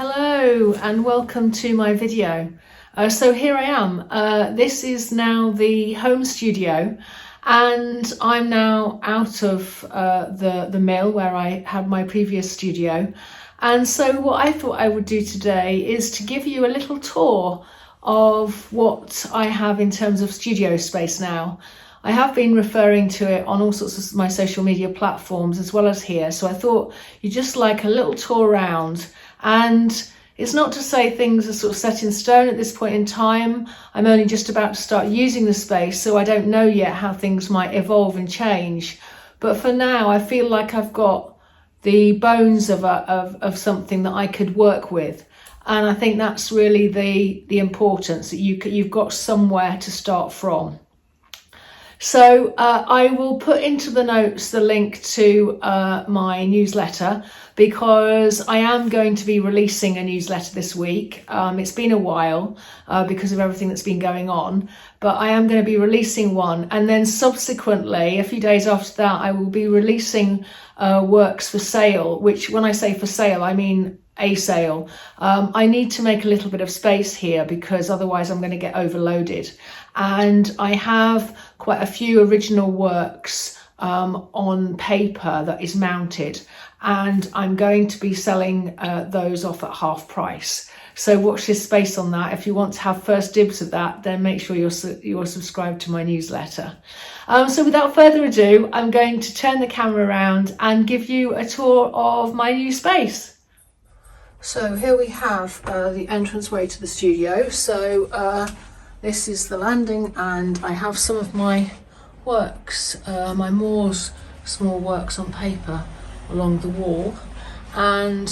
Hello and welcome to my video. So here I am. This is now the home studio and I'm now out of the mill where I had my previous studio. And so what I thought I would do today is to give you a little tour of what I have in terms of studio space now. I have been referring to it on all sorts of my social media platforms as well as here. So I thought you'd just like a little tour around. And it's not to say things are sort of set in stone at this point in time. I'm only just about to start using the space, so I don't know yet how things might evolve and change. But for now, I feel like I've got the bones of something that I could work with. And I think that's really the importance, that you've got somewhere to start from. So I will put into the notes the link to my newsletter, because I am going to be releasing a newsletter this week. It's been a while because of everything that's been going on, but I am going to be releasing one. And then subsequently, a few days after that, I will be releasing works for sale, which when I say for sale, I mean a sale. I need to make a little bit of space here because otherwise I'm going to get overloaded. And I have quite a few original works on paper that is mounted, and I'm going to be selling those off at half price. So watch this space on that. If you want to have first dibs of that, then make sure you're subscribed to my newsletter. So without further ado, I'm going to turn the camera around and give you a tour of my new space. So here we have the entranceway to the studio. So this is the landing, and I have some of my works, my Moore's small works on paper along the wall. And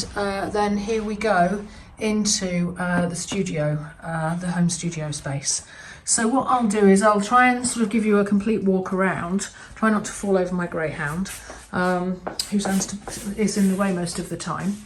then here we go into the studio, the home studio space. So what I'll do is I'll try and sort of give you a complete walk around, try not to fall over my greyhound, who is in the way most of the time.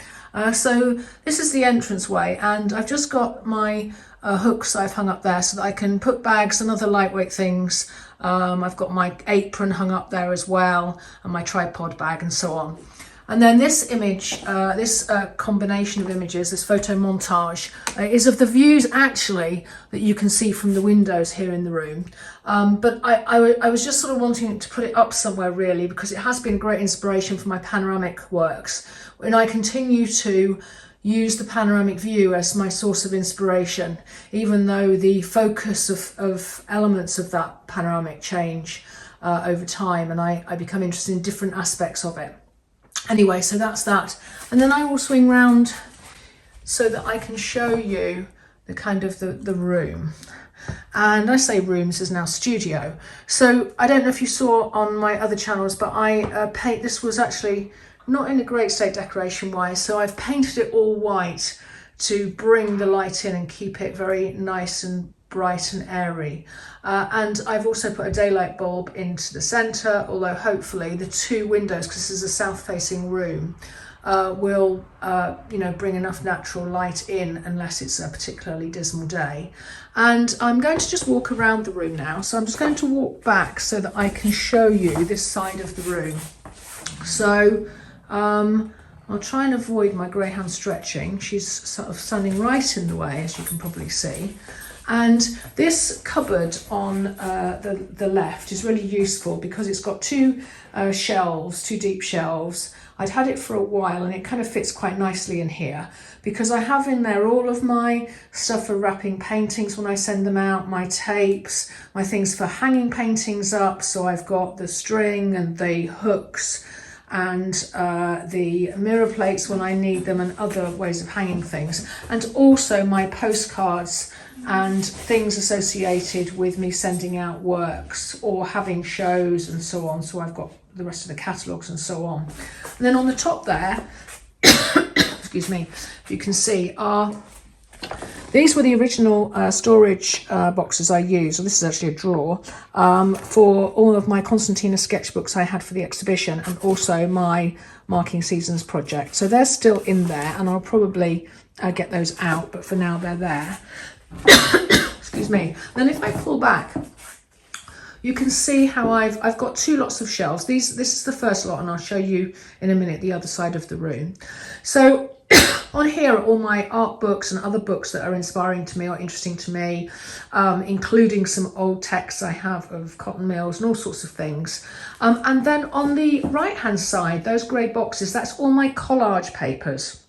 So this is the entranceway, and I've just got my hooks I've hung up there so that I can put bags and other lightweight things. I've got my apron hung up there as well, and my tripod bag and so on. And then this image, this combination of images, this photo montage, is of the views actually that you can see from the windows here in the room. But I was just sort of wanting to put it up somewhere really, because it has been a great inspiration for my panoramic works. And I continue to use the panoramic view as my source of inspiration, even though the focus of elements of that panoramic change over time, and I become interested in different aspects of it. Anyway, so that's that. And then I will swing round so that I can show you the kind of the room. And I say room, this is now studio. So I don't know if you saw on my other channels, but this was actually not in a great state decoration wise. So I've painted it all white to bring the light in and keep it very nice and bright and airy. And I've also put a daylight bulb into the centre, although hopefully the two windows, because this is a south-facing room, will bring enough natural light in unless it's a particularly dismal day. And I'm going to just walk around the room now. So I'm just going to walk back so that I can show you this side of the room. So I'll try and avoid my greyhound stretching. She's sort of standing right in the way, as you can probably see. And this cupboard on the left is really useful because it's got two deep shelves. I'd had it for a while and it kind of fits quite nicely in here, because I have in there all of my stuff for wrapping paintings when I send them out, my tapes, my things for hanging paintings up. So I've got the string and the hooks and the mirror plates when I need them, and other ways of hanging things, and also my postcards and things associated with me sending out works or having shows and so on. So I've got the rest of the catalogues and so on. And then on the top there, excuse me, you can see these were the original storage boxes I used. So this is actually a drawer for all of my Constantina sketchbooks I had for the exhibition, and also my Marking Seasons project. So they're still in there, and I'll probably get those out, but for now they're there. Excuse me. Then if I pull back, you can see how I've got two lots of shelves. This is the first lot, and I'll show you in a minute the other side of the room. So On here are all my art books and other books that are inspiring to me or interesting to me, including some old texts I have of cotton mills and all sorts of things. And then on the right hand side, those grey boxes, that's all my collage papers.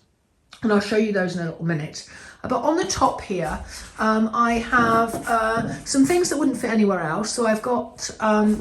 And I'll show you those in a little minute. But on the top here, I have some things that wouldn't fit anywhere else. So I've got,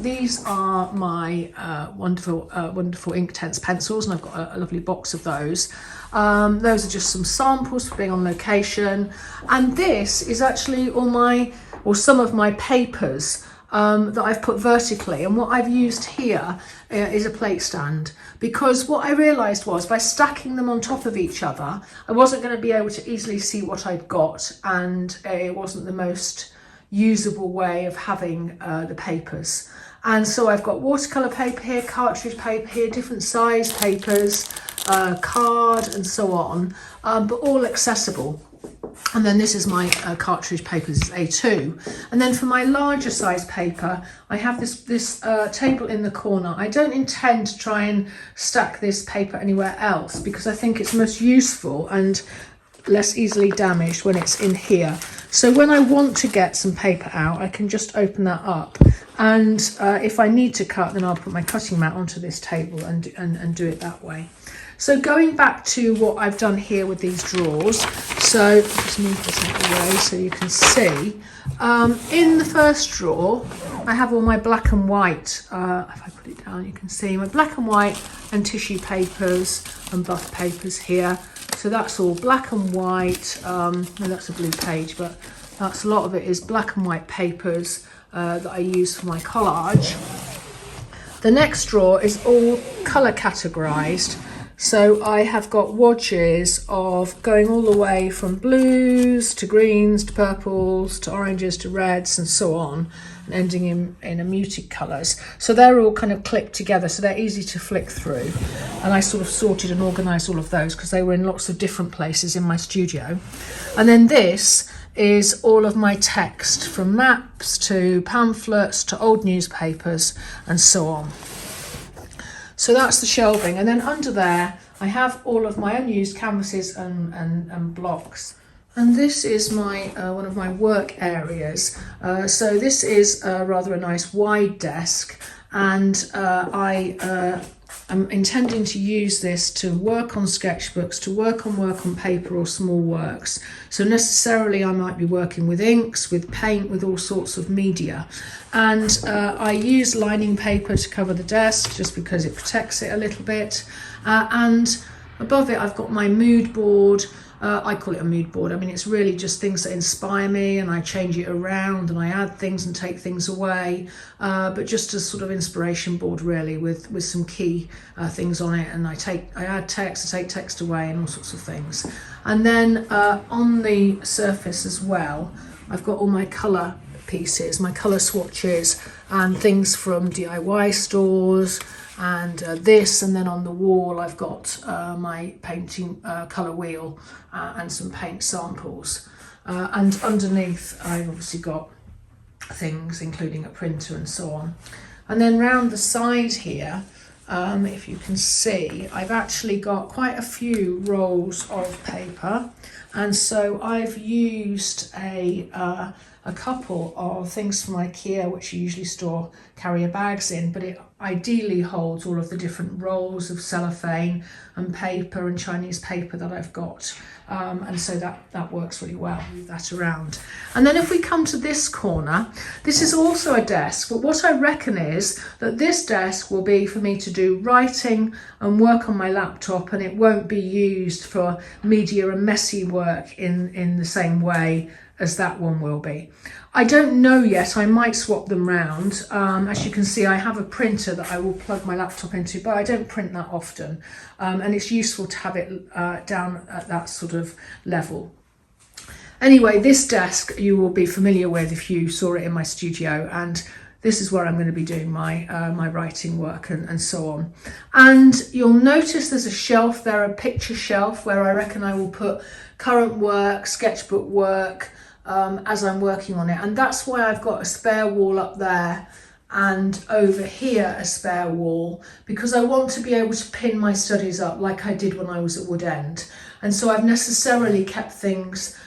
these are my wonderful Inktense pencils, and I've got a lovely box of those. Those are just some samples for being on location. And this is actually all my, or some of my papers that I've put vertically. And what I've used here is a plate stand, because what I realised was by stacking them on top of each other, I wasn't going to be able to easily see what I'd got, and it wasn't the most usable way of having the papers. And so I've got watercolour paper here, cartridge paper here, different size papers, card and so on, but all accessible. And then this is my cartridge paper, this is A2. And then for my larger size paper, I have this table in the corner. I don't intend to try and stack this paper anywhere else, because I think it's most useful and less easily damaged when it's in here. So when I want to get some paper out, I can just open that up. And if I need to cut, then I'll put my cutting mat onto this table and do it that way. So going back to what I've done here with these drawers, so just move this out of the way so you can see. In the first drawer, I have all my black and white, if I put it down you can see my black and white and tissue papers and buff papers here. So that's all black and white, no, that's a blue page, but that's a lot of it is black and white papers that I use for my collage. The next drawer is all colour categorised. So I have got wadges of going all the way from blues to greens to purples to oranges to reds and so on, and ending in a muted colours. So they're all kind of clipped together, so they're easy to flick through. And I sort of sorted and organised all of those because they were in lots of different places in my studio. And then this is all of my text, from maps to pamphlets to old newspapers and so on. So that's the shelving, and then under there I have all of my unused canvases and blocks. And this is my one of my work areas. So this is rather a nice wide desk, and I'm intending to use this to work on sketchbooks, to work on paper or small works. So necessarily I might be working with inks, with paint, with all sorts of media. And I use lining paper to cover the desk just because it protects it a little bit. And above it I've got my mood board. I call it a mood board. I mean, it's really just things that inspire me, and I change it around and I add things and take things away, but just a sort of inspiration board really, with some key things on it, and I add text, I take text away and all sorts of things. And then on the surface as well, I've got all my colour pieces, my colour swatches and things from DIY stores, and this, and then on the wall I've got my painting colour wheel and some paint samples, and underneath I've obviously got things including a printer and so on. And then round the side here, if you can see, I've actually got quite a few rolls of paper, and so I've used a couple of things from IKEA, which you usually store carrier bags in, but it ideally holds all of the different rolls of cellophane and paper and Chinese paper that I've got. And so that works really well, move that around. And then if we come to this corner, this is also a desk, but what I reckon is that this desk will be for me to do writing and work on my laptop, and it won't be used for media and messy work in the same way as that one will be. I don't know yet, I might swap them round. As you can see, I have a printer that I will plug my laptop into, but I don't print that often. And it's useful to have it down at that sort of level. Anyway, this desk you will be familiar with if you saw it in my studio, and this is where I'm going to be doing my my writing work and so on. And you'll notice there's a shelf there, a picture shelf, where I reckon I will put current work, sketchbook work, as I'm working on it. And that's why I've got a spare wall up there and over here a spare wall, because I want to be able to pin my studies up like I did when I was at Wood End. And so I've necessarily kept things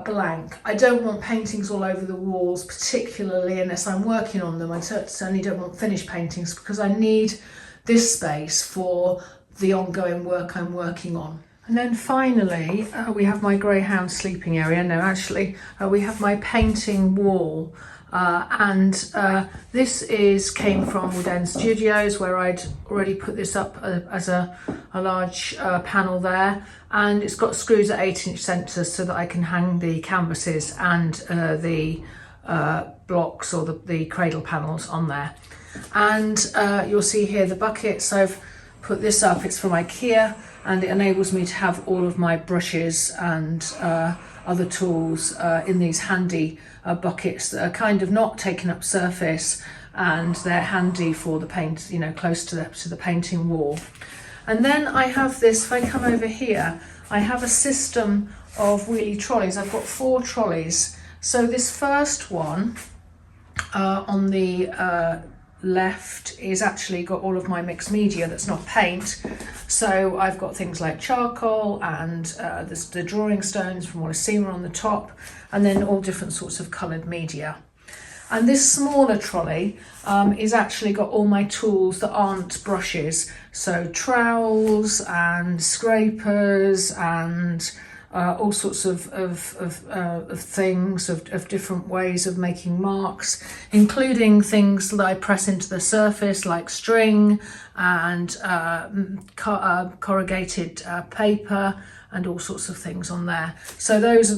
blank. I don't want paintings all over the walls, particularly unless I'm working on them. I certainly don't want finished paintings, because I need this space for the ongoing work I'm working on. And then finally, we have my greyhound sleeping area. No, actually, we have my painting wall. This came from Wood End Studios, where I'd already put this up as a large panel there, and it's got screws at 8-inch centres so that I can hang the canvases and the blocks or the cradle panels on there. And you'll see here the buckets. I've put this up, it's from IKEA, and it enables me to have all of my brushes and other tools in these handy buckets that are kind of not taking up surface, and they're handy for the paint, you know, close to the painting wall. And then I have this, if I come over here, I have a system of wheelie trolleys. I've got 4 trolleys. So this first one on the left is actually got all of my mixed media that's not paint. So I've got things like charcoal and the drawing stones from Wallace Seymour on the top, and then all different sorts of coloured media. And this smaller trolley is actually got all my tools that aren't brushes, so trowels and scrapers and all sorts of things, of different ways of making marks, including things that I press into the surface like string and corrugated paper and all sorts of things on there. So those are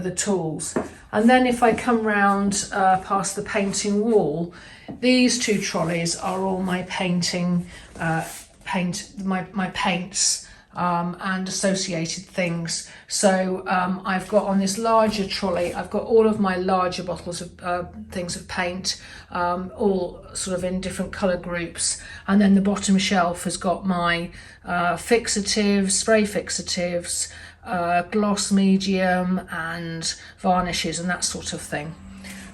the tools. And then if I come round past the painting wall, these 2 trolleys are all my painting, my paints and associated things. So I've got on this larger trolley, I've got all of my larger bottles of things of paint, all sort of in different colour groups. And then the bottom shelf has got my fixatives, spray fixatives, gloss medium and varnishes and that sort of thing.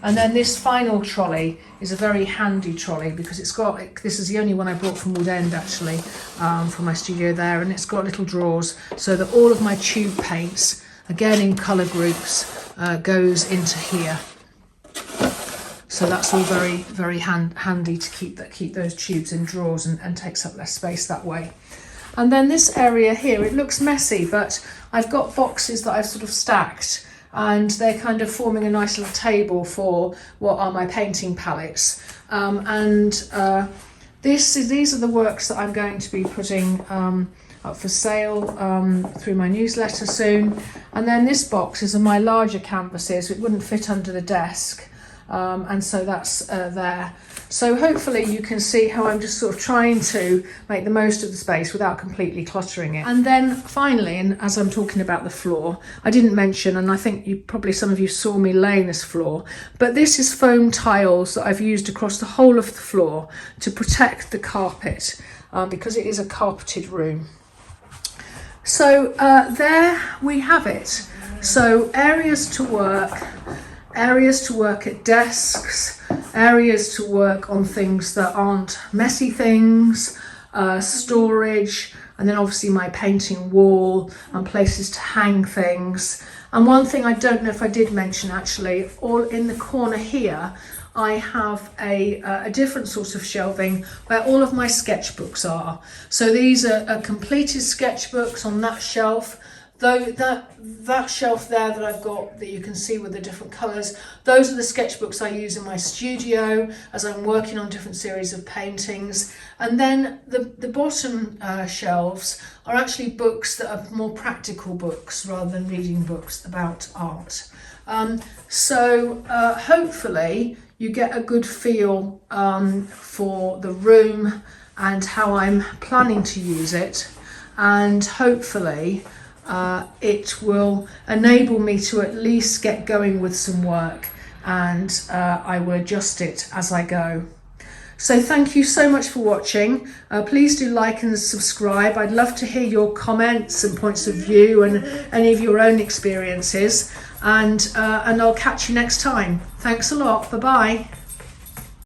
And then this final trolley is a very handy trolley, because this is the only one I brought from Wood End actually, from my studio there, and it's got little drawers so that all of my tube paints, again in colour groups, goes into here. So that's all very, very handy to keep those tubes in drawers and takes up less space that way. And then this area here, it looks messy, but I've got boxes that I've sort of stacked, and they're kind of forming a nice little table for what are my painting palettes. These are the works that I'm going to be putting up for sale through my newsletter soon. And then this box is my larger canvases. It wouldn't fit under the desk, and so that's there. So hopefully you can see how I'm just sort of trying to make the most of the space without completely cluttering it. And then finally, and as I'm talking about the floor, I didn't mention, and I think some of you saw me laying this floor, but this is foam tiles that I've used across the whole of the floor to protect the carpet, because it is a carpeted room. So there we have it. So areas to work at desks, areas to work on things that aren't messy things, storage, and then obviously my painting wall and places to hang things. And one thing I don't know if I did mention actually, all in the corner here, I have a different sort of shelving where all of my sketchbooks are. So these are completed sketchbooks on that shelf. Though that shelf there that I've got, that you can see with the different colours, those are the sketchbooks I use in my studio as I'm working on different series of paintings. And then the bottom shelves are actually books that are more practical books rather than reading books about art. So hopefully you get a good feel for the room and how I'm planning to use it, and hopefully it will enable me to at least get going with some work, and I will adjust it as I go. So thank you so much for watching. Please do like and subscribe. I'd love to hear your comments and points of view and any of your own experiences, and I'll catch you next time. Thanks a lot. Bye bye.